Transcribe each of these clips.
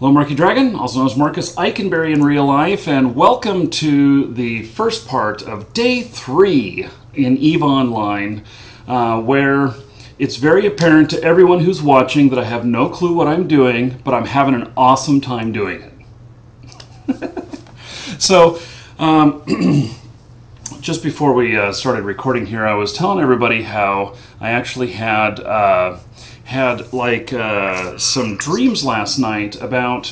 Hello, Markeedragon, also known as Marcus Eikenberry in real life, and welcome to the first part of Day 3 in EVE Online, where it's very apparent to everyone who's watching that I have no clue what I'm doing, but I'm having an awesome time doing it. So, just before we started recording here, I was telling everybody how I actually had some dreams last night about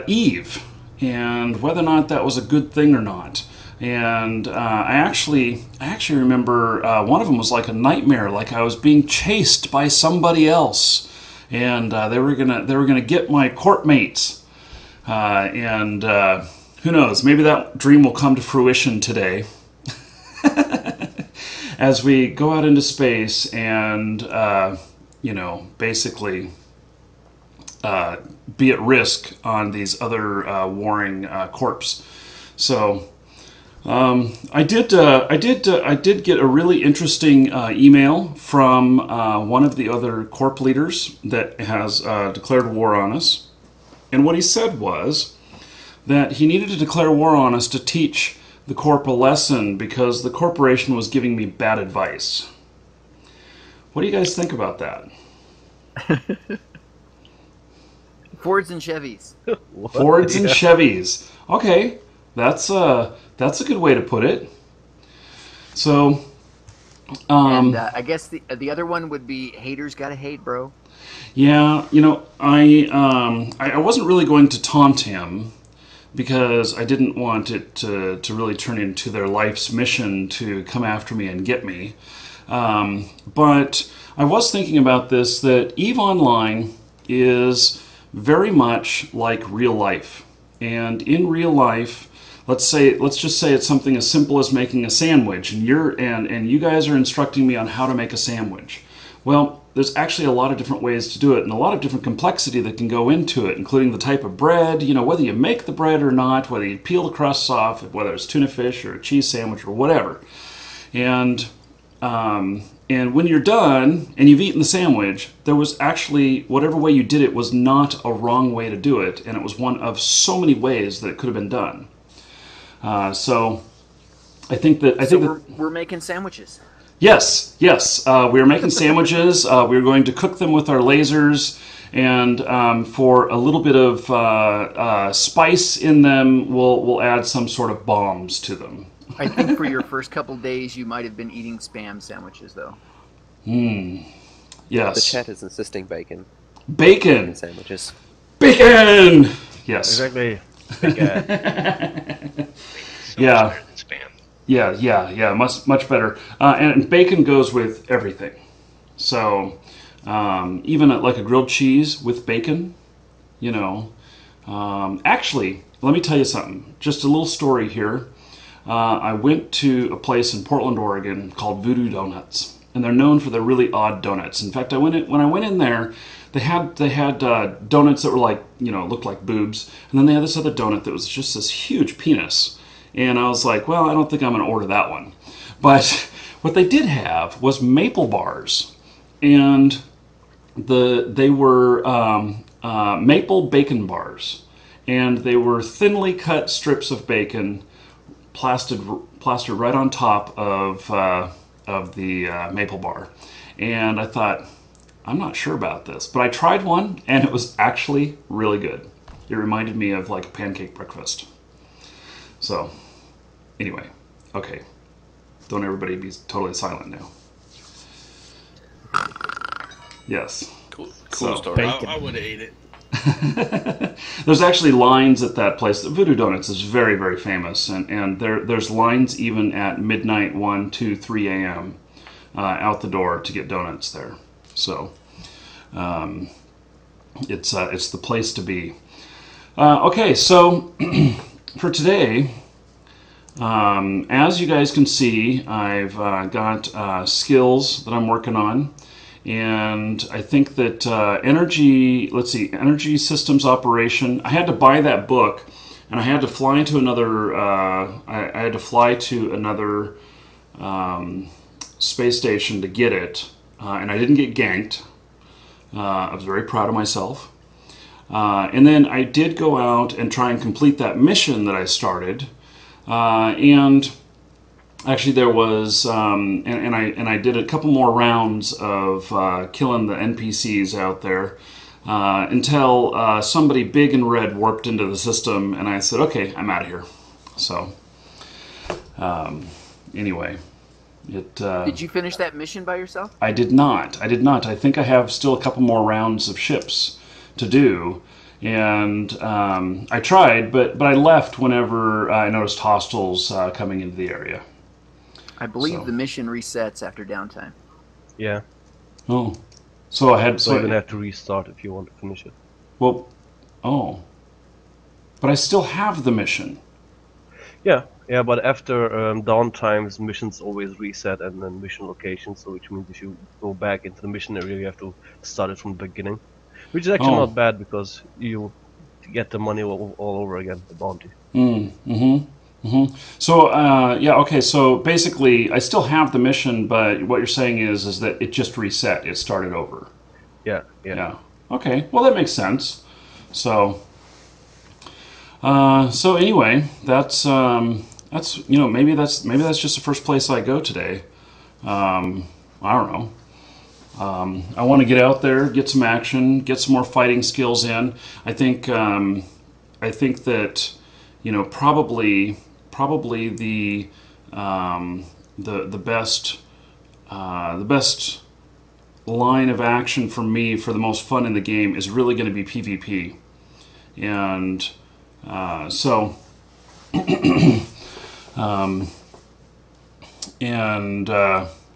Eve and whether or not that was a good thing or not. And I actually remember one of them was like a nightmare, like I was being chased by somebody else, and they were gonna get my court mates. Who knows? Maybe that dream will come to fruition today. As we go out into space and, basically be at risk on these other warring corps. So I did get a really interesting email from one of the other corp leaders that has declared war on us, and what he said was that he needed to declare war on us to teach the corp a lesson because the corporation was giving me bad advice. What do you guys think about that? Fords and Chevys. Fords and Chevys. Okay, that's a good way to put it. So, I guess the other one would be haters gotta hate, bro. Yeah, I wasn't really going to taunt him, because I didn't want it to really turn into their life's mission to come after me and get me. But I was thinking about this, that EVE Online is very much like real life. And in real life, let's just say it's something as simple as making a sandwich, and you guys are instructing me on how to make a sandwich. Well, there's actually a lot of different ways to do it, and a lot of different complexity that can go into it, including the type of bread, whether you make the bread or not, whether you peel the crusts off, whether it's tuna fish or a cheese sandwich or whatever. And when you're done and you've eaten the sandwich, there was actually, whatever way you did it was not a wrong way to do it, and it was one of so many ways that it could have been done. So I think that we're making sandwiches. Yes. We are making sandwiches. We are going to cook them with our lasers, and for a little bit of spice in them, we'll add some sort of bombs to them. I think for your first couple days, you might have been eating Spam sandwiches, though. Yes. The chat is insisting bacon. Bacon Sandwiches. Bacon. Yes. Exactly. Bacon. Yeah. Yeah, much better. And bacon goes with everything. So even like a grilled cheese with bacon, Actually, let me tell you something. Just a little story here. I went to a place in Portland, Oregon called Voodoo Donuts, and they're known for their really odd donuts. In fact, when I went in there, they had donuts that were looked like boobs, and then they had this other donut that was just this huge penis. And I was like, well, I don't think I'm going to order that one. But what they did have was maple bars. And they were maple bacon bars. And they were thinly cut strips of bacon plastered right on top of the maple bar. And I thought, I'm not sure about this. But I tried one, and it was actually really good. It reminded me of like a pancake breakfast. So, anyway, okay. Don't everybody be totally silent now. Yes. Cool So, story. I would have ate it. There's actually lines at that place. Voodoo Donuts is very, very famous, and there's lines even at midnight, 1, 2, 3 a.m. Out the door to get donuts there. So, it's the place to be. Okay, so for today, as you guys can see, I've got skills that I'm working on, and I think that energy systems operation. I had to buy that book, and I had to fly to another. I had to fly to another space station to get it, and I didn't get ganked. I was very proud of myself. And then I did go out and try and complete that mission that I started. And actually, there was, and I did a couple more rounds of killing the NPCs out there until somebody big and red warped into the system, and I said, "Okay, I'm out of here." So, anyway, it. Did you finish that mission by yourself? I did not. I did not. I think I have still a couple more rounds of ships to do. And I tried, but I left whenever I noticed hostiles coming into the area. I believe the mission resets after downtime. Yeah. Oh, so I had. So you're gonna have to restart if you want to finish it. Well, oh, but I still have the mission. Yeah, yeah, but after downtimes, missions always reset and then mission locations. So which means if you go back into the mission area, you have to start it from the beginning. Which is actually not bad because you get the money all over again, the bounty. So, yeah, okay, so basically, I still have the mission, but what you're saying is that it just reset, it started over. Yeah. Okay, well, that makes sense. So, so anyway, that's maybe that's just the first place I go today. I don't know. I want to get out there, get some action, get some more fighting skills in. I think that probably the best line of action for me for the most fun in the game is really going to be PvP, and so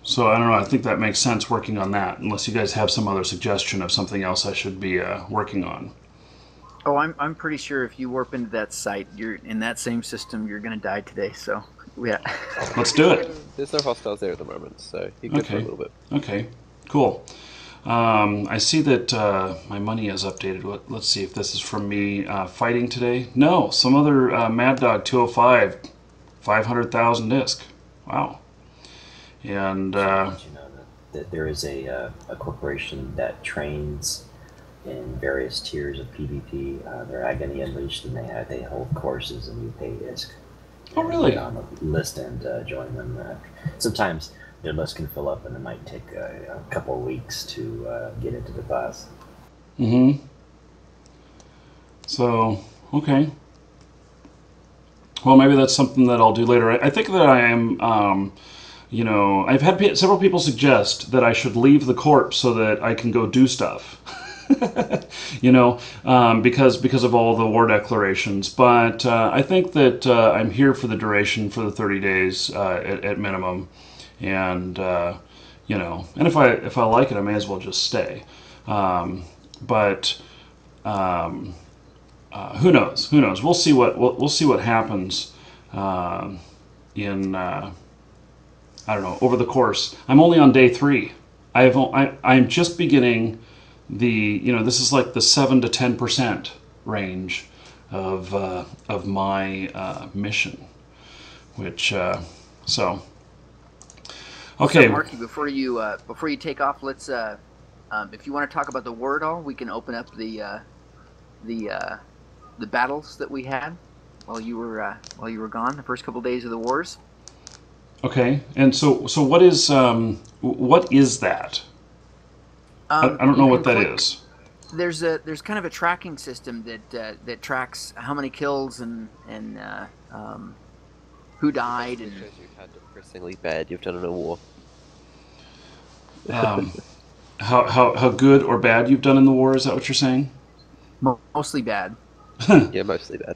So I don't know. I think that makes sense working on that. Unless you guys have some other suggestion of something else I should be working on. Oh, I'm pretty sure if you warp into that site, you're in that same system, you're gonna die today. So yeah. Let's do it. There's no hostiles there at the moment, so you're good for a little bit. Okay. Cool. I see that my money is updated. Let's see if this is from me fighting today. No, some other Mad Dog 205, 500,000 disc. Wow. And you know that there is a corporation that trains in various tiers of PvP. They're Agony Unleashed, and they hold courses, and you pay disc. Oh, really? Get on the list and join them. Sometimes their list can fill up, and it might take a couple of weeks to get into the class. Mm-hmm. So, okay. Well, maybe that's something that I'll do later. I think that I am, I've had several people suggest that I should leave the corp so that I can go do stuff. Because of all the war declarations. But I think that I'm here for the duration, for the 30 days at minimum. And, and if I like it, I may as well just stay. But who knows? Who knows? We'll see what happens I don't know, over the course. I'm only on day 3. I'm just beginning this is like the 7 to 10% range of my mission, which so okay. So Markee, before you take off, let's if you want to talk about the war at all, we can open up the battles that we had while you were gone, the first couple days of the wars. Okay, and so what is that? I don't know what that is. There's kind of a tracking system that tracks how many kills and who died and shows you how depressingly bad you've done in a war. How good or bad you've done in the war? Is that what you're saying? Mostly bad. Yeah, mostly bad.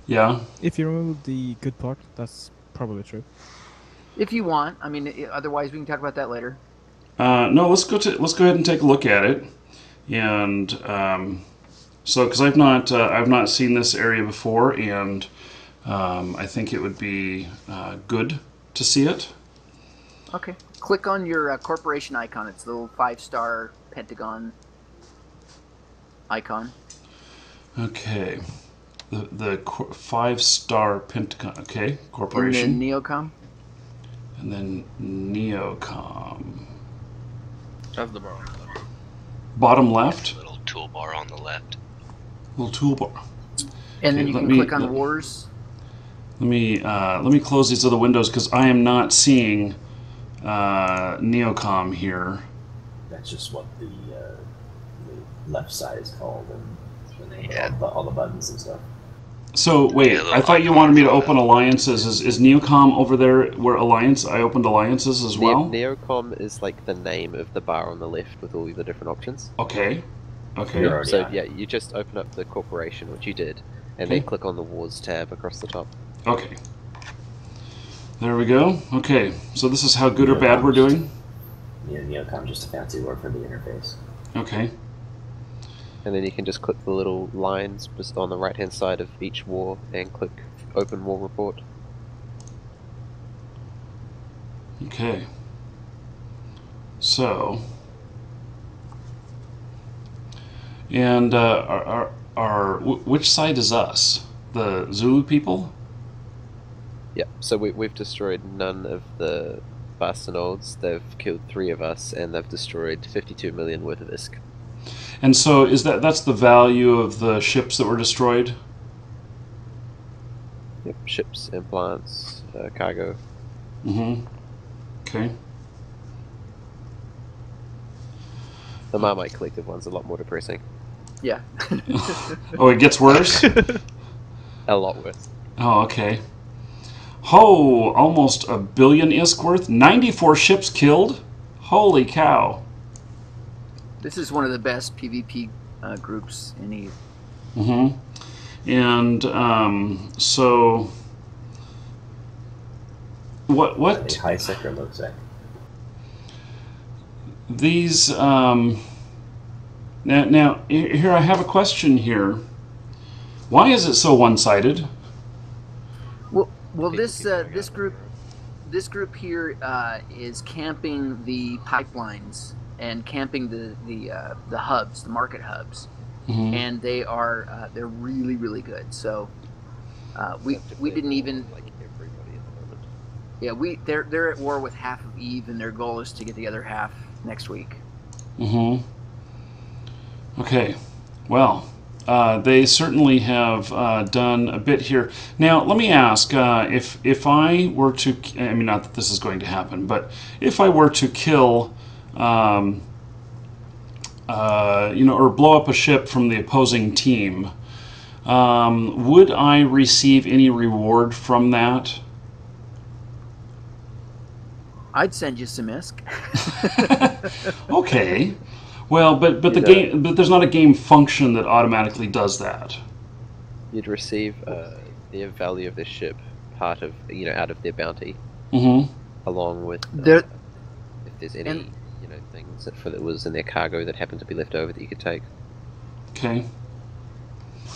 Yeah. If you remove the good part, that's probably true. If you want, I mean, otherwise we can talk about that later. No, let's go ahead and take a look at it, and so because I've not seen this area before, and I think it would be good to see it. Okay, click on your corporation icon. It's the little 5-star pentagon icon. Okay, the 5-star pentagon. Okay, corporation. And then Neocom. And then Neocom. Of the bottom left. Bottom left? Little toolbar on the left. Little toolbar. And then Okay, you let can me- click on let- Wars. Let me close these other windows because I am not seeing Neocom here. That's just what the left side is called, and they Yeah. all the buttons and stuff. So wait, Yeah, the I thought you wanted me to open alliances. Is Neocom over there where alliance? I opened alliances as well. Neocom is like the name of the bar on the left with all the different options. Okay. Okay. You're already So on yeah, it. you just open up the corporation, which you did, and then click on the Wars tab across the top. Okay. There we go. Okay. So this is how good or bad we're doing. Neocom just a fancy word for the interface. Okay. And then you can just click the little lines just on the right hand side of each war and click Open War Report. Okay. So. And which side is us? The Zulu people? Yeah, so we've destroyed none of the Bastinodes. They've killed 3 of us, and they've destroyed 52 million worth of ISK. And so is that's the value of the ships that were destroyed? Yep, ships, implants, cargo. Mm-hmm. Okay. The Marmite Collective one's a lot more depressing. Yeah. Oh, it gets worse? A lot worse. Oh, okay. Oh, almost a billion ISK worth? 94 ships killed? Holy cow. This is one of the best PvP groups in Eve. Mm-hmm. And so what High sec or low sec? these now here I have a question here. Why is it so one-sided? Well, this group here is camping the pipelines and camping the hubs, the market hubs, Mm-hmm. and they're really, really good. So we didn't even like everybody at the moment. yeah they're at war with half of Eve, and their goal is to get the other half next week. Mm-hmm. Okay. Well, they certainly have done a bit here. Now, let me ask, if I were to, I mean, not that this is going to happen, but if I were to kill, or blow up a ship from the opposing team, would I receive any reward from that? I'd send you some ISK. Okay. Well, but the know- game, but there's not a game function that automatically does that. You'd receive the value of the ship, part of out of their bounty, Mm-hmm. along with There- if there's any and- things that was in their cargo that happened to be left over that you could take. Okay.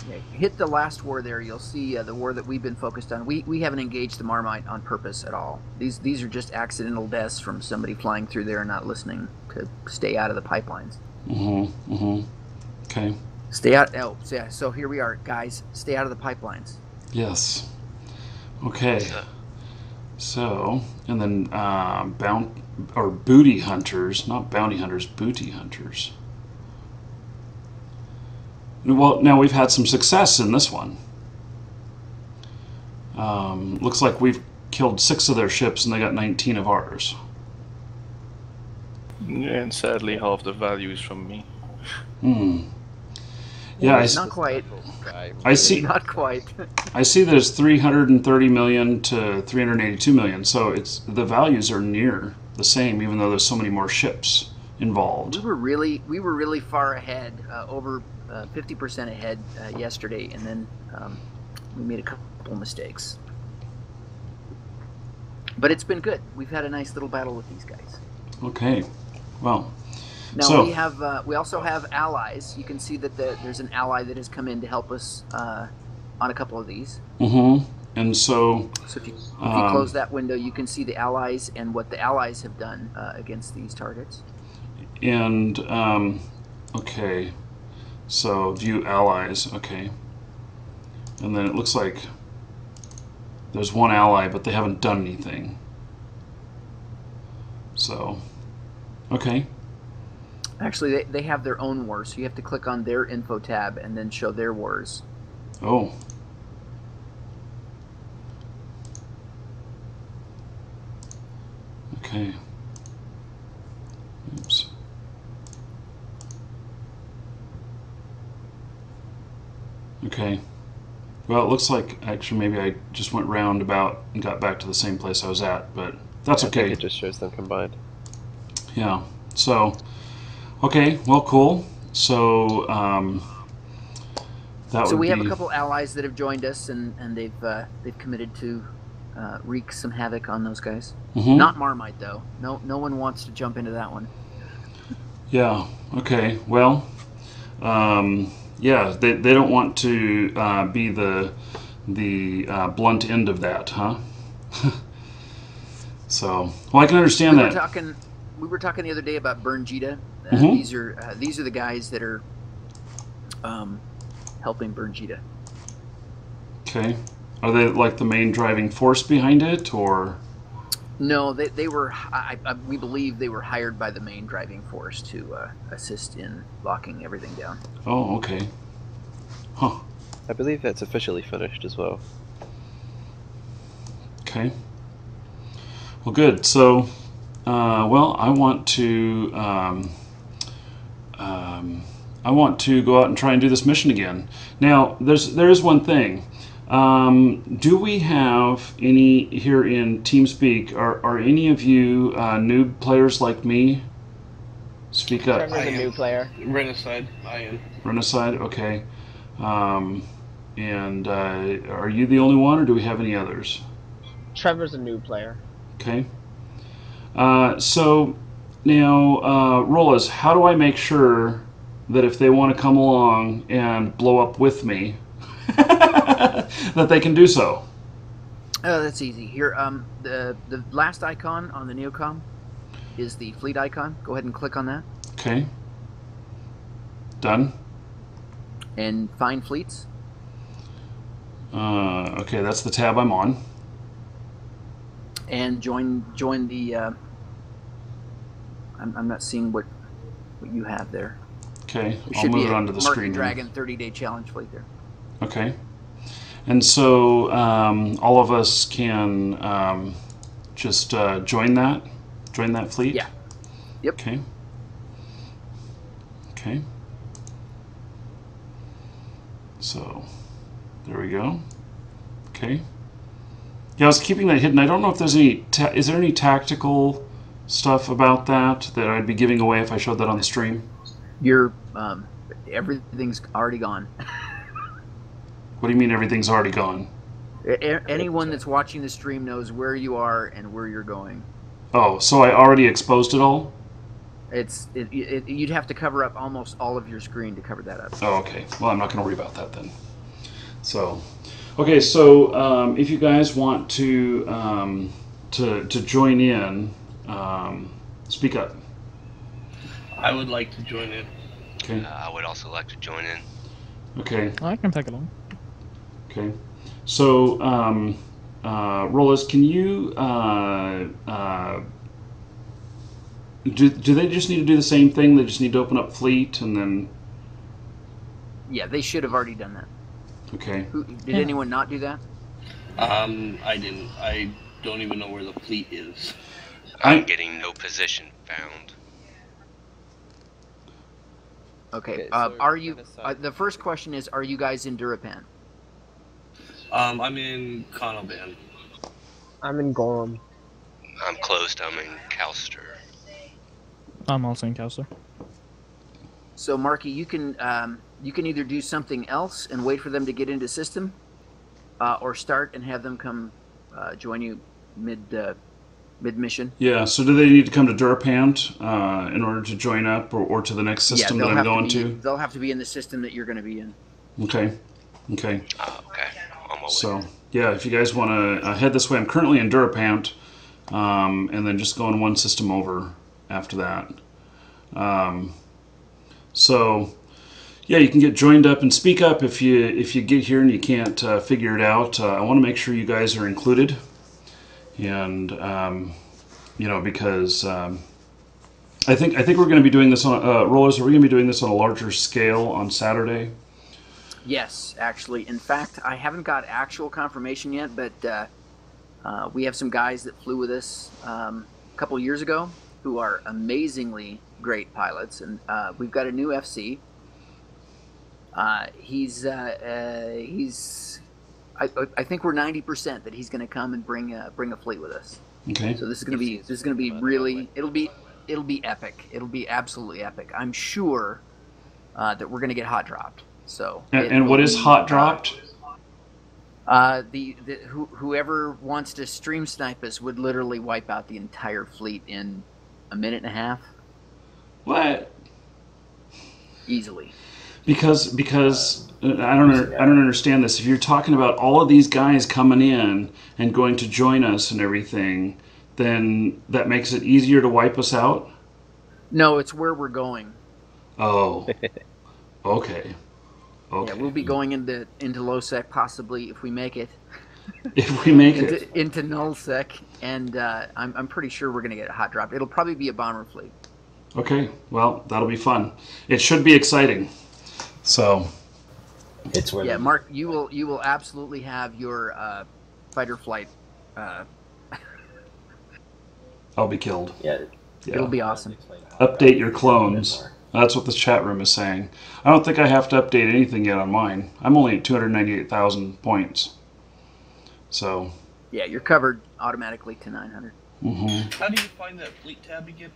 Yeah, hit the last war there. You'll see the war that we've been focused on. We haven't engaged the Marmite on purpose at all. These are just accidental deaths from somebody flying through there and not listening to stay out of the pipelines. Mm-hmm. Mm-hmm. Okay. Stay out. Oh, yeah. So here we are, guys. Stay out of the pipelines. Yes. Okay. So, and then booty hunters, not bounty hunters, booty hunters. Well, now we've had some success in this one. Looks like we've killed 6 of their ships and they got 19 of ours. And sadly, half the value is from me. Hmm. Yeah, Not quite. I see. Not quite. I see there's 330 million to 382 million, so it's the values are near the same, even though there's so many more ships involved. We were really far ahead, over 50% ahead yesterday, and then we made a couple mistakes. But it's been good. We've had a nice little battle with these guys. Okay, well. Now So- we also have allies. You can see that there's an ally that has come in to help us on a couple of these. Mm-hmm. And so. So if you close that window, you can see the allies and what the allies have done against these targets. And okay, so view allies. Okay, and then it looks like there's one ally, but they haven't done anything. So, okay. Actually, they have their own wars, so you have to click on their info tab and then show their wars. Oh. Okay. Oops. Okay. Well, it looks like actually maybe I just went roundabout and got back to the same place I was at, but that's Yeah, I okay. think it just shows them combined. Yeah. So, okay. Well, cool. So, that So would we have be... a couple allies that have joined us, and they've committed to wreak some havoc on those guys. Mhm. Not Marmite though. No one wants to jump into that one. Yeah. Okay. Well, yeah, they don't want to be the blunt end of that, huh? So, well, I can understand that. We were talking the other day about Burnjita. Mhm. These are the guys that are helping Burnjita. Okay. Are they like the main driving force behind it, or? No, they were. We believe they were hired by the main driving force to assist in locking everything down. Oh, okay. Huh. I believe that's officially finished as well. Okay. Well, good. So, well, I want to go out and try and do this mission again. Now, there is one thing. Do we have any here in TeamSpeak? Are any of you noob players like me? Speak up. Trevor's a new player. Renaissance, I am. Renaissance, okay. And are you the only one, or do we have any others? Trevor's a new player. Okay. So now, Rolas, how do I make sure that if they want to come along and blow up with me, that they can do so? Oh, that's easy. Here, the last icon on the Neocom is the fleet icon. Go ahead and click on that. Okay. Done. And find fleets. Okay, that's the tab I'm on. And join the. I'm not seeing what you have there. Okay, There I'll should move be it onto the screen. Markeedragon 30-day challenge fleet there. Okay. And so all of us can just join that fleet? Yeah. Yep. Okay. Okay. So there we go. Okay. Yeah, I was keeping that hidden. I don't know if there's any... is there any tactical stuff about that I'd be giving away if I showed that on the stream? Your everything's already gone. What do you mean everything's already gone? Anyone that's watching the stream knows where you are and where you're going. Oh, so I already exposed it all? You'd have to cover up almost all of your screen to cover that up. Oh, okay. Well, I'm not going to worry about that then. So, okay. So, if you guys want to join in, speak up. I would like to join in. Okay. I would also like to join in. Okay. I can tag along. Okay. So, Rollers, can you do they just need to do the same thing? They just need to open up fleet and then... Yeah, they should have already done that. Okay. Did anyone not do that? I didn't. I don't even know where the fleet is. I'm getting no position found. Okay. so Are you? Renaissance- The first question is: are you guys in Durapan? I'm in Konoban. I'm in Gorham. I'm closed. I'm in Calster. I'm also in Calster. So, Markee, you can either do something else and wait for them to get into system, or start and have them come join you mid mission. Yeah. So, do they need to come to Durapant in order to join up, or to the next system that I'm going to? They'll have to be in the system that you're going to be in. Okay. Okay. Okay. On my way. So, yeah, if you guys want to head this way, I'm currently in Durapant, and then just going one system over after that. So, yeah, you can get joined up and speak up if you get here and you can't figure it out. I want to make sure you guys are included, and because I think we're going to be doing this on Rollers. Are we going to be doing this on a larger scale on Saturday? Yes, actually. In fact, I haven't got actual confirmation yet, but we have some guys that flew with us a couple years ago who are amazingly great pilots, and we've got a new FC. He's I think we're 90% that he's going to come and bring a fleet with us. Okay. So this is going to be really it'll be epic. It'll be absolutely epic. I'm sure that we're going to get hot dropped. So and what is hot dropped? Whoever wants to stream snipe us would literally wipe out the entire fleet in a minute and a half. What? Easily. Because I don't understand this. If you're talking about all of these guys coming in and going to join us and everything, then that makes it easier to wipe us out? No, it's where we're going. Oh. Okay. Yeah, we'll be going into low sec possibly if we make it. If we make it into null sec, and I'm pretty sure we're going to get a hot drop. It'll probably be a bomber fleet. Okay, well, that'll be fun. It should be exciting. So it's where Mark, you will absolutely have your fighter flight. I'll be killed. Yeah. It'll be awesome. Update your clones. That's what the chat room is saying. I don't think I have to update anything yet on mine. I'm only at 298,000 points. So. Yeah, you're covered automatically to 900. Mm-hmm. How do you find that fleet tab again?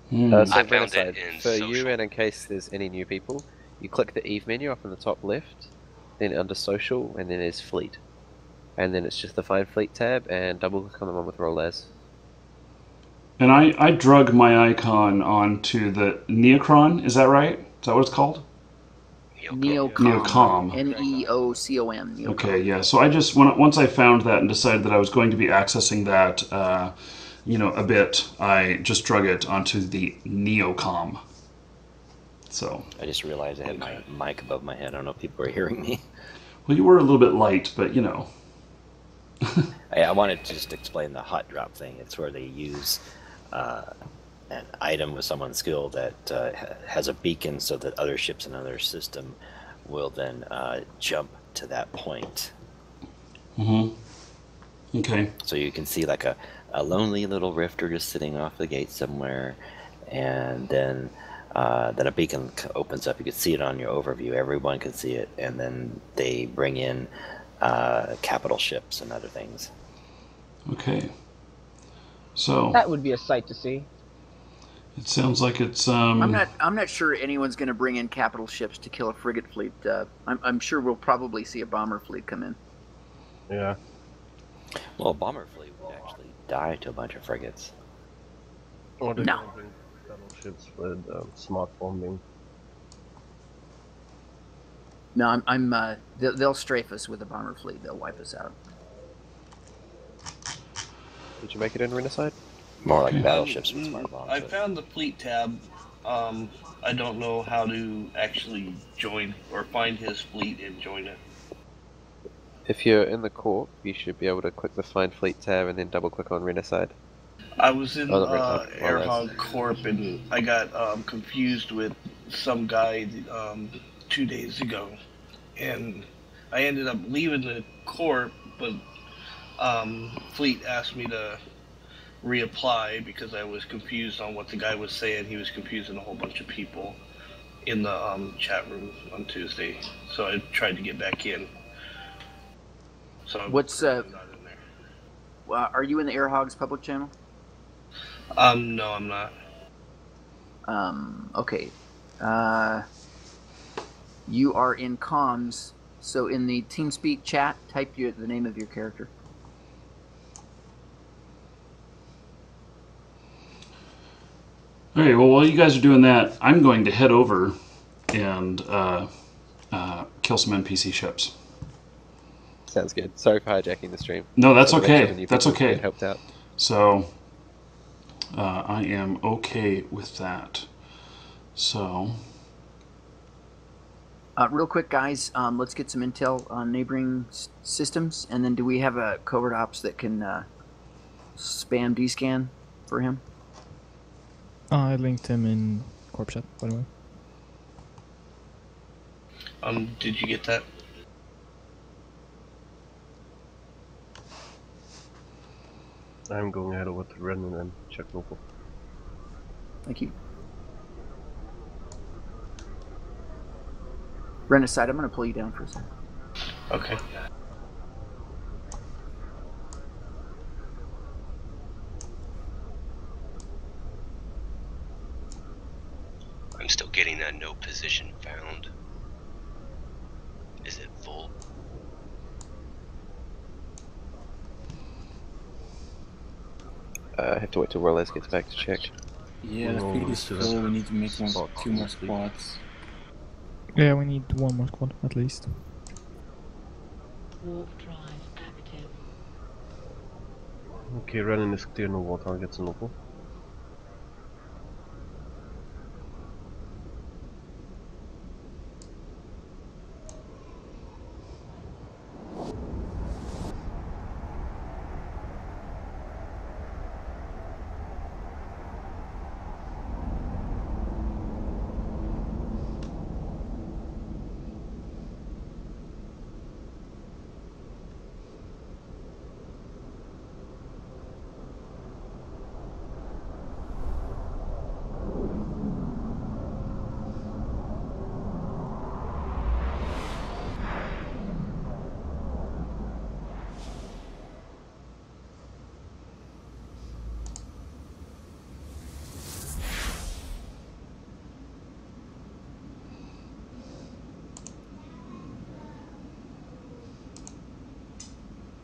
So I found it in for social. you, and in case there's any new people, you click the Eve menu up in the top left, then under social, and then there's fleet. And then it's just the Find Fleet tab, and double click on the one with Roll As. And I drug my icon onto the Neocron. Is that right? Is that what it's called? Neocom. Neocom. Neocom. Okay, yeah. So I just once I found that and decided that I was going to be accessing that, a bit, I just drug it onto the Neocom. So. I just realized I had my mic above my head. I don't know if people were hearing me. Well, you were a little bit light, but you know. I wanted to just explain the hot drop thing. It's where they use an item with someone's skill that has a beacon so that other ships in another system will then jump to that point. Mm-hmm. Okay. So you can see like a lonely little rifter just sitting off the gate somewhere, and then a beacon opens up. You can see it on your overview. Everyone can see it, and then they bring in capital ships and other things. Okay. So that would be a sight to see. It sounds like it's. I'm not sure anyone's going to bring in capital ships to kill a frigate fleet. I'm sure we'll probably see a bomber fleet come in. Yeah. Well, a bomber fleet would actually die to a bunch of frigates. Or they No. can bring battleships with smart bombing. No, they'll strafe us with a bomber fleet. They'll wipe us out. Did you make it in Renaissance? More like battleships with smart bombs. I found the fleet tab. I don't know how to actually join or find his fleet and join it. If you're in the corp, you should be able to click the Find Fleet tab and then double click on Renaissance. I was in Oh, the Airhog Corp and I got confused with some guy 2 days ago, and I ended up leaving the Corp, but Fleet asked me to reapply because I was confused on what the guy was saying. He was confusing a whole bunch of people in the chat room on Tuesday, so I tried to get back in. So What's not in there. Are you in the Airhogs public channel? No, I'm not. Okay. You are in comms, so in the TeamSpeak chat, type the name of your character. Okay, well, while you guys are doing that, I'm going to head over and kill some NPC ships. Sounds good. Sorry for hijacking the stream. No, that's Wanted to make okay. sure the new That's people okay. get helped out. So, I am okay with that. So, Real quick, guys, let's get some intel on neighboring systems, and then do we have a covert ops that can spam D-scan for him? I linked him in Corp chat, by the way. Did you get that? I'm going ahead over to Renan and check local. Thank you. Ren aside, I'm going to pull you down for a second. Okay. I'm still getting that no position found. Is it full? I have to wait till Roles gets back to check. Yeah, the feed is full. We need to make two more squads. Yeah, we need one more squad at least. Warp drive active. Okay, Renan is clear, no war targets in local.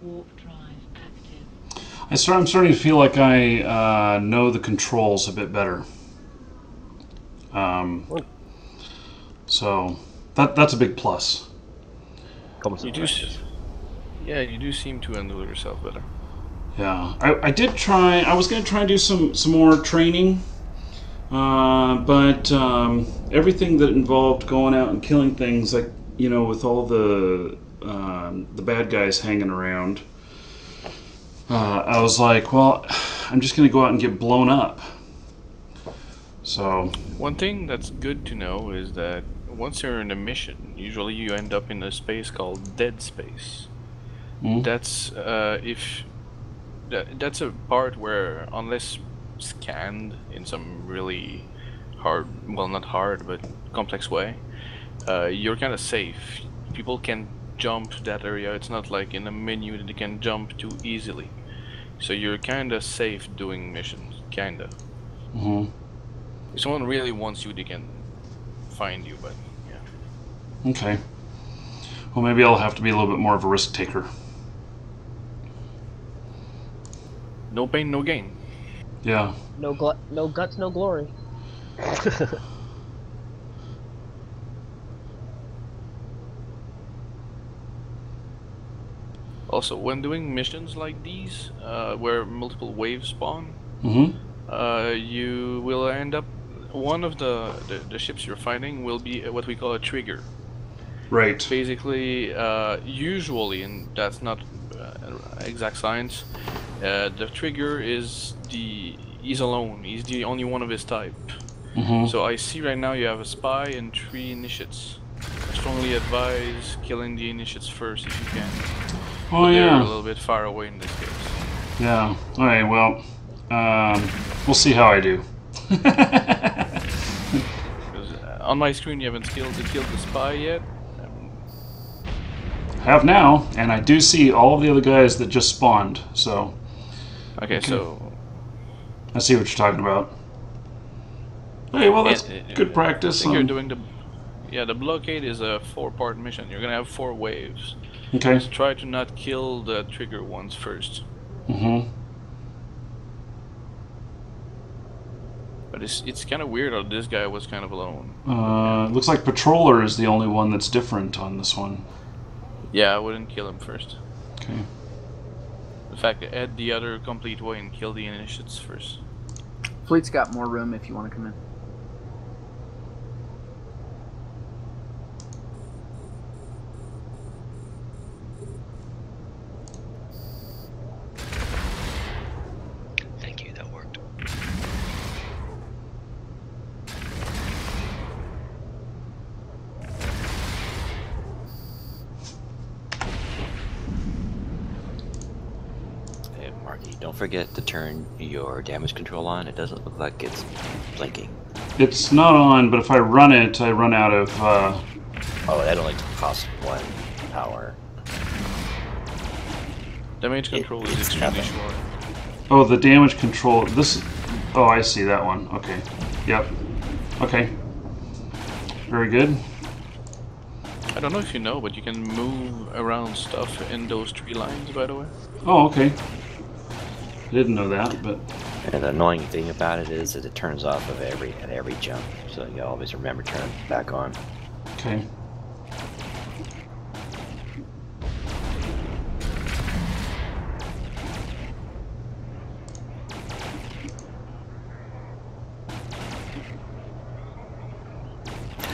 Warp drive active. I'm starting to feel like I know the controls a bit better. So that's a big plus. You do, yeah, you do seem to handle yourself better. Yeah, I did try. I was going to try and do some more training, but everything that involved going out and killing things, like with all the bad guys hanging around, I was like, well, I'm just going to go out and get blown up. So one thing that's good to know is that once you're in a mission, usually you end up in a space called dead space. That's that's a part where, unless scanned in some really hard, well, not hard, but complex way, you're kind of safe. People can jump that area. It's not like in a menu that you can jump too easily. So you're kind of safe doing missions, kind of. If someone really wants you, they can find you, but yeah. Okay. Well, maybe I'll have to be a little bit more of a risk taker. No pain, no gain. Yeah. No guts, no glory. Also, when doing missions like these, where multiple waves spawn, you will end up, one of the ships you're fighting will be what we call a trigger. Right. Basically, usually, and that's not exact science, the trigger is he's alone. He's the only one of his type. So I see right now you have a spy and 3 initiates. I strongly advise killing the initiates first if you can. Oh, but yeah. They're a little bit far away in this case. Yeah. All right. Well, we'll see how I do. Because on my screen you haven't killed the spy yet. I have now, and I do see all of the other guys that just spawned. So. Okay. So. I see what you're talking about. Hey, well, that's good practice. I think you're doing the blockade is a 4-part mission. You're gonna have 4 waves. Okay. Just try to not kill the trigger ones first. But it's kind of weird how this guy was kind of alone. Looks like Patroller is the only one that's different on this one. Yeah, I wouldn't kill him first. Okay. In fact, add the other complete way and kill the initiates first. Fleet's got more room if you want to come in. Thank you, that worked. Markee. Don't forget to turn your damage control on. It doesn't look like it's blinking. It's not on, but if I run it, I run out of... Oh, that only costs 1 power. Damage control is extremely short. Oh, the damage control... This... Oh, I see that one. Okay. Yep. Okay. Very good. I don't know if you know, but you can move around stuff in those 3 lines, by the way. Oh, okay. I didn't know that, but... And the annoying thing about it is that it turns off of at every jump, so you always remember to turn it back on. Okay.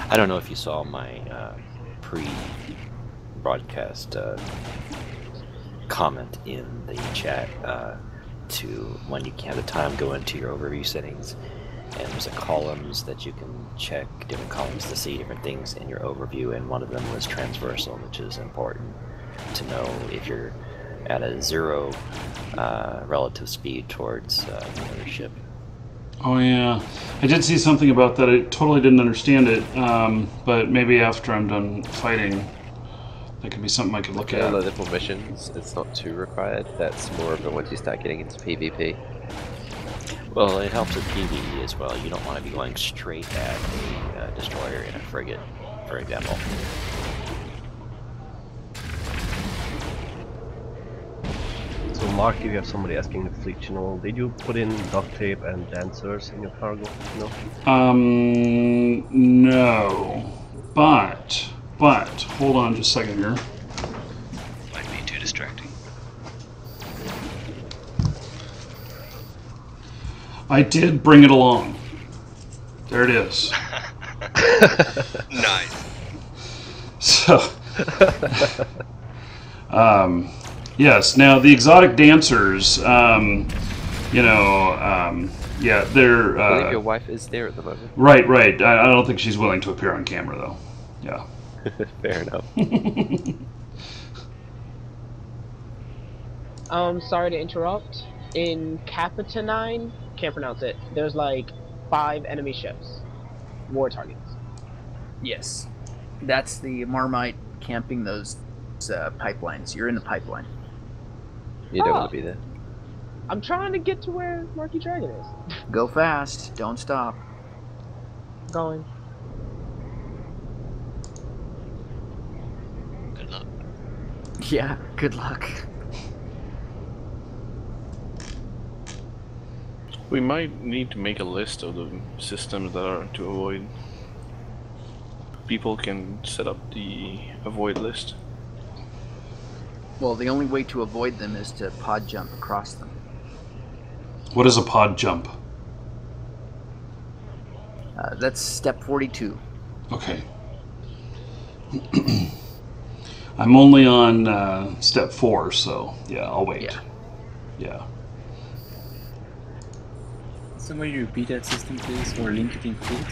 I don't know if you saw my pre-broadcast comment in the chat to when you can at a time go into your overview settings, and there's a columns that you can check, different columns to see different things in your overview, and one of them was transversal, which is important to know if you're at a 0 relative speed towards the other ship. Oh yeah, I did see something about that. I totally didn't understand it, but maybe after I'm done fighting, that could be something I could look at. Low-level missions, it's not too required. That's more of it once you start getting into PvP. Well, it helps with PvE as well. You don't want to be going straight at a destroyer in a frigate, for example. So, Mark, if you have somebody asking the fleet channel, did you put in duct tape and dancers in your cargo? No. No, but hold on just a second here. Might be too distracting. I did bring it along. There it is. Nice. So, yes. Now the exotic dancers, yeah, they're. I believe your wife is there at the moment. Right. I don't think she's willing to appear on camera, though. Yeah. Fair enough. Sorry to interrupt. In Capitanine, can't pronounce it. There's like 5 enemy ships, war targets. Yes, that's the Marmite camping those pipelines. You're in the pipeline. You don't want to be there. I'm trying to get to where Markeedragon is. Go fast. Don't stop. Going. Good luck. Yeah, good luck. We might need to make a list of the systems that are to avoid. People can set up the avoid list. Well, the only way to avoid them is to pod jump across them. What is a pod jump? That's step 42. Okay. I'm only on step 4, so yeah, I'll wait. Yeah. Somebody repeat that system, please, or link it in feed.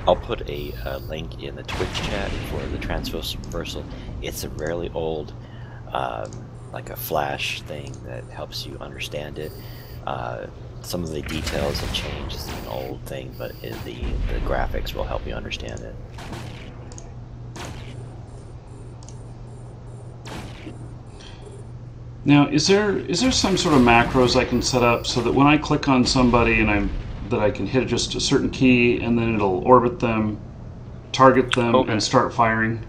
I'll put a link in the Twitch chat for the transversal. It's a really old, like a flash thing that helps you understand it. Some of the details have changed. It's an old thing, but the graphics will help you understand it. Now, is there some sort of macros I can set up so that when I click on somebody and I can hit just a certain key and then it'll orbit them, target them, and start firing?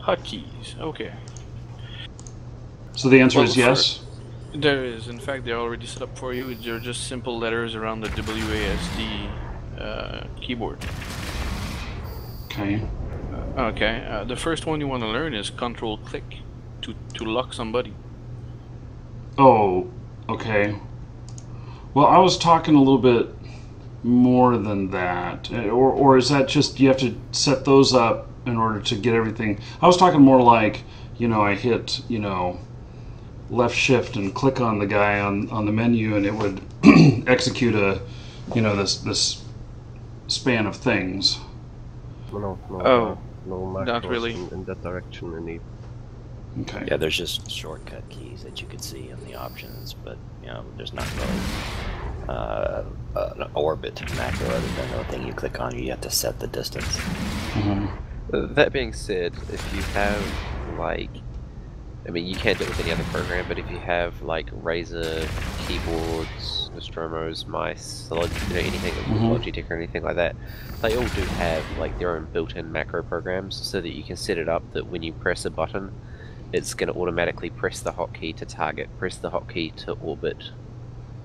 Hotkeys. Okay. So the answer is yes. There is. In fact, they're already set up for you. They're just simple letters around the WASD keyboard. Okay. Okay. The first one you want to learn is Control-click to lock somebody. Oh, okay. Well, I was talking a little bit more than that, or is that just you have to set those up in order to get everything? I was talking more like, I hit, left shift and click on the guy on the menu, and it would execute a, this span of things. No, not macros really. in that direction indeed. Okay. Yeah, there's just shortcut keys that you could see in the options, but there's not really an orbit macro other than the thing you click on. You have to set the distance. Mm-hmm. That being said, if you have you can't do it with any other program, but if you have like Razer keyboards, Nostromos, mice, anything with Logitech or anything like that, they all do have like their own built-in macro programs, so that you can set it up that when you press a button, it's going to automatically press the hotkey to target, press the hotkey to orbit,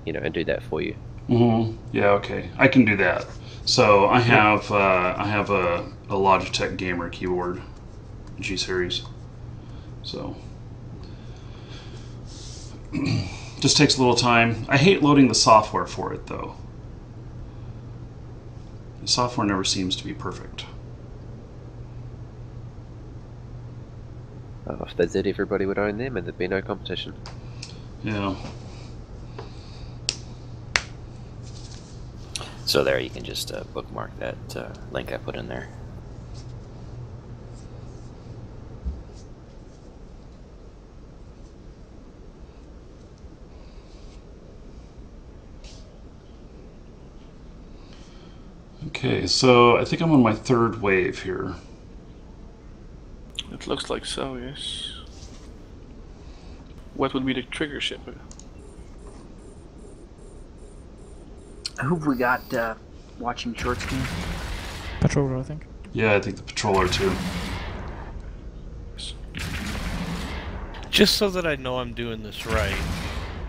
and do that for you. Mm-hmm. Yeah, okay, I can do that. So I have a Logitech Gamer keyboard, G series. So just takes a little time. I hate loading the software for it, though. The software never seems to be perfect. If they did, everybody would own them, and there'd be no competition. Yeah. So there, you can just bookmark that link I put in there. Okay, so I think I'm on my third wave here. It looks like so, yes. What would be the trigger ship? Who have we got watching short scan? Patroller, I think. Yeah, I think the patroller too. Just so that I know I'm doing this right.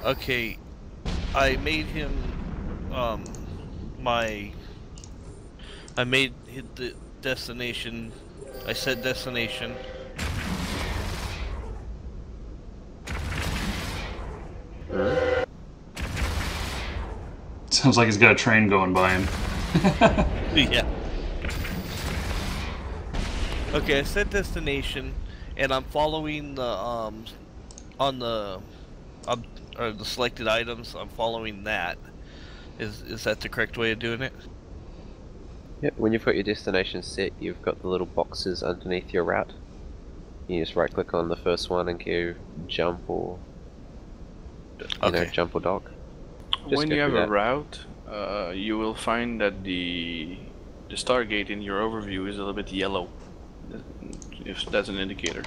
Okay, I made him I made the destination. I said destination. Sounds like he's got a train going by him. Yeah. Okay, I said destination, and I'm following the on the the selected items. I'm following that. Is that the correct way of doing it? Yep, when you've got your destination set, you've got the little boxes underneath your route. You just right click on the first one and go jump or jump or dock. When you have a route, you will find that the Stargate in your overview is a little bit yellow, if that's an indicator.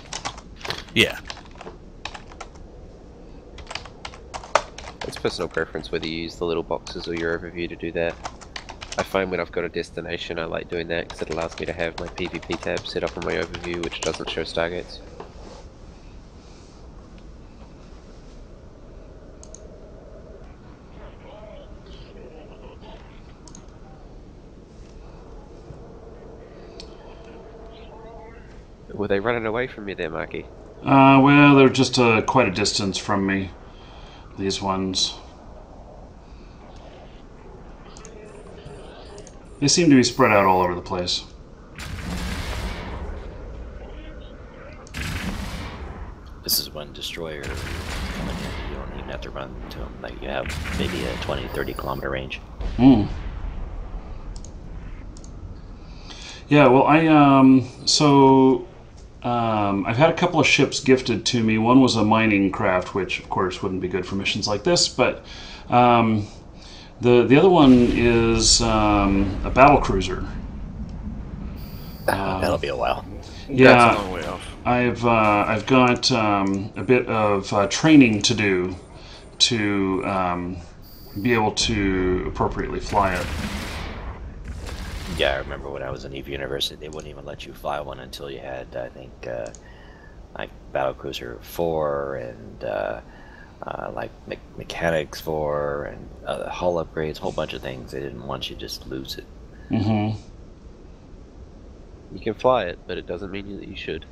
Yeah. It's personal preference whether you use the little boxes or your overview to do that. I find when I've got a destination, I like doing that because it allows me to have my PvP tab set up on my overview, which doesn't show Stargates. Were they running away from you there, Markee? Well, they're just quite a distance from me, these ones. They seem to be spread out all over the place. This is when destroyer coming in. You don't even have to run to them. Like, you have maybe a 20-30 kilometer range. Yeah, well, I've had a couple of ships gifted to me. One was a mining craft, which of course wouldn't be good for missions like this, but the other one is a battle cruiser. That'll be a while. Yeah, that's a long way off. I've got a bit of training to do to be able to appropriately fly it. Yeah, I remember when I was in EVE University, they wouldn't even let you fly one until you had, I think, like Battlecruiser 4 and like Mechanics 4 and hull upgrades, a whole bunch of things. They didn't want you to just lose it. Mm-hmm. You can fly it, but it doesn't mean that you should.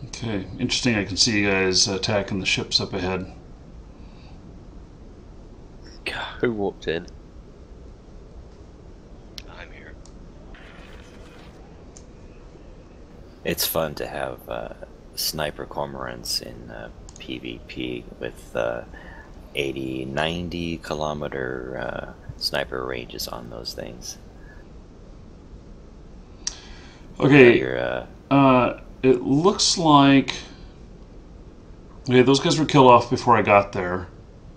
Okay, interesting. I can see you guys attacking the ships up ahead. Who walked in? I'm here. It's fun to have sniper cormorants in PvP with 80, 90 kilometer sniper ranges on those things. Okay. Your, it looks like... Okay, those guys were killed off before I got there,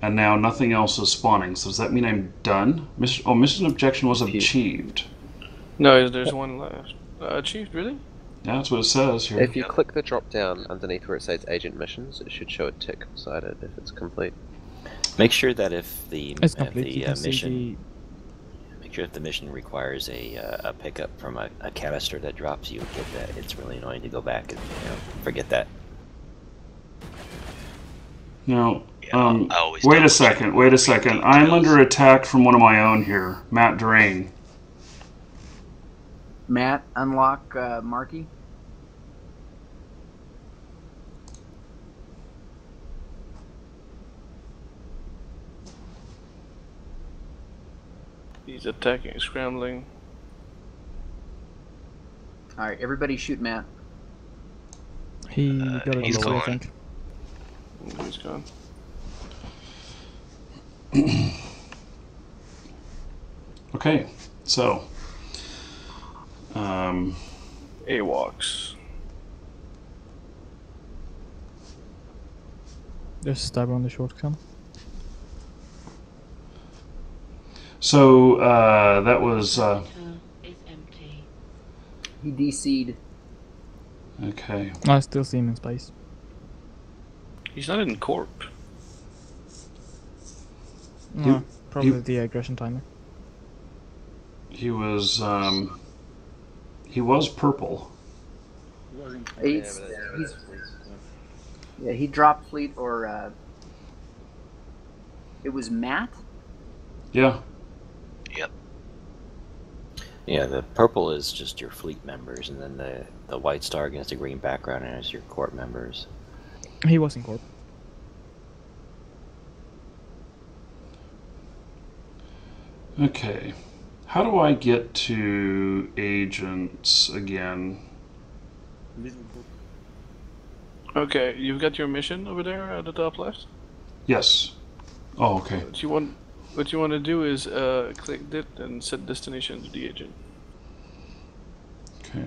and now nothing else is spawning. So does that mean I'm done? Mission objection was achieved. No, there's one left. Achieved, really? Yeah, that's what it says here. If you click the drop down underneath where it says agent missions, it should show a tick beside it if it's complete. make sure that if the mission make sure if the mission requires a pickup from a canister that drops, you get that. It's really annoying to go back and forget that. Now, wait a second. I'm under attack from one of my own here, Matt Drain. Matt, unlock Markee. He's attacking, scrambling. Alright, everybody shoot Matt. He got it he's on the way, I gone. think. He's gone. Okay, so AWACS. There's a stabber on the shotgun. So that was He DC'd. okay. I still see him in space. He's not in Corp. No, probably the aggression timer. He was purple. He dropped fleet, or it was Matt. Yeah. Yep. Yeah, the purple is just your fleet members, and then the white star against the green background is your corp members. He was in Corp. Okay. How do I get to agents again? Okay, you've got your mission over there at the top left. Yes. Oh, okay. What you want to do is click it and set destination to the agent. Okay.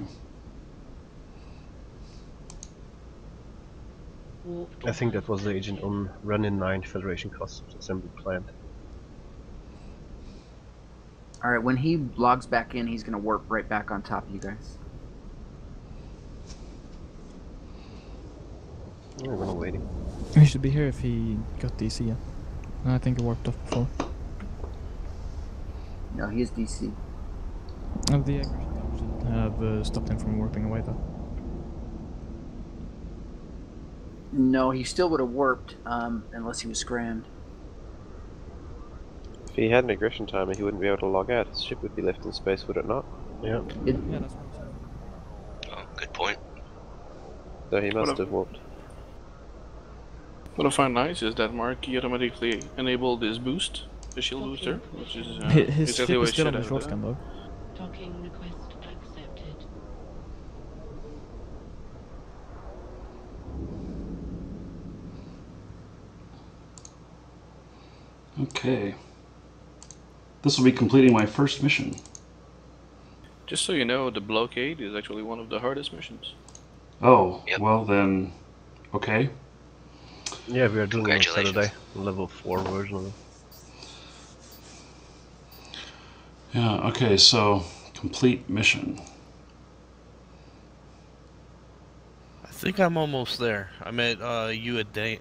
I think that was the agent on Run-in 9 Federation Customs Assembly Plant. Alright, when he logs back in, he's going to warp right back on top of you guys. We're gonna waiting. He should be here if he got DC yet. I think he warped off before. No, he is DC. The aggression timer should have stopped him from warping away though. No, he still would have warped, unless he was scrammed. If he had an aggression timer, he wouldn't be able to log out. His ship would be left in space, would it not? Yeah. Yeah, that's what I'm saying. Oh, good point. So he must have warped. What I find nice is that Markee automatically enabled his boost, the shield booster, which is His exactly ship what is it still should on the have shotgun done. though. Docking request accepted. Okay. This will be completing my first mission. Just so you know, the blockade is actually one of the hardest missions. Oh, Yep. well then, okay. Yeah, we are doing it on Congratulations. Saturday. Level 4 version of it. Yeah, okay, so complete mission. I think I'm almost there. I'm at Udama.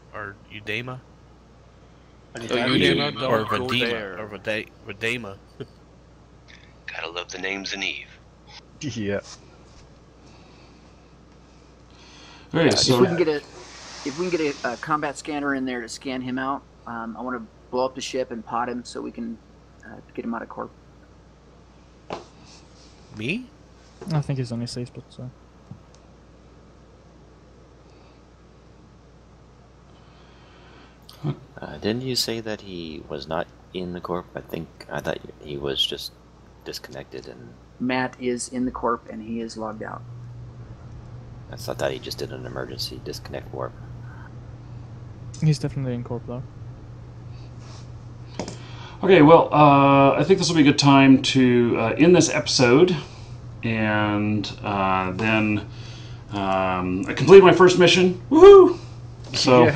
Oh, Or Vadema. Gotta love the names in Eve. Yeah. Okay, so If we can get a combat scanner in there to scan him out, I want to blow up the ship and pot him so we can get him out of Corp. Me? I think he's on his safe spot, so. Didn't you say that he was not in the corp? I thought he was just disconnected and... Matt is in the corp and he is logged out. I thought he just did an emergency disconnect warp. He's definitely in corp though. Okay, well, I think this will be a good time to end this episode, and then I completed my first mission. Woohoo! So,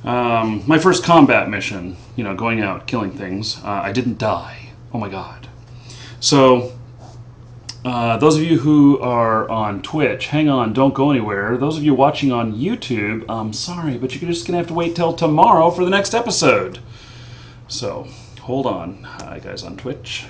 my first combat mission, going out, killing things. I didn't die. Oh my god. So, those of you who are on Twitch, hang on, don't go anywhere. Those of you watching on YouTube, I'm sorry, but you're just going to have to wait till tomorrow for the next episode. So, hold on. Hi, guys on Twitch.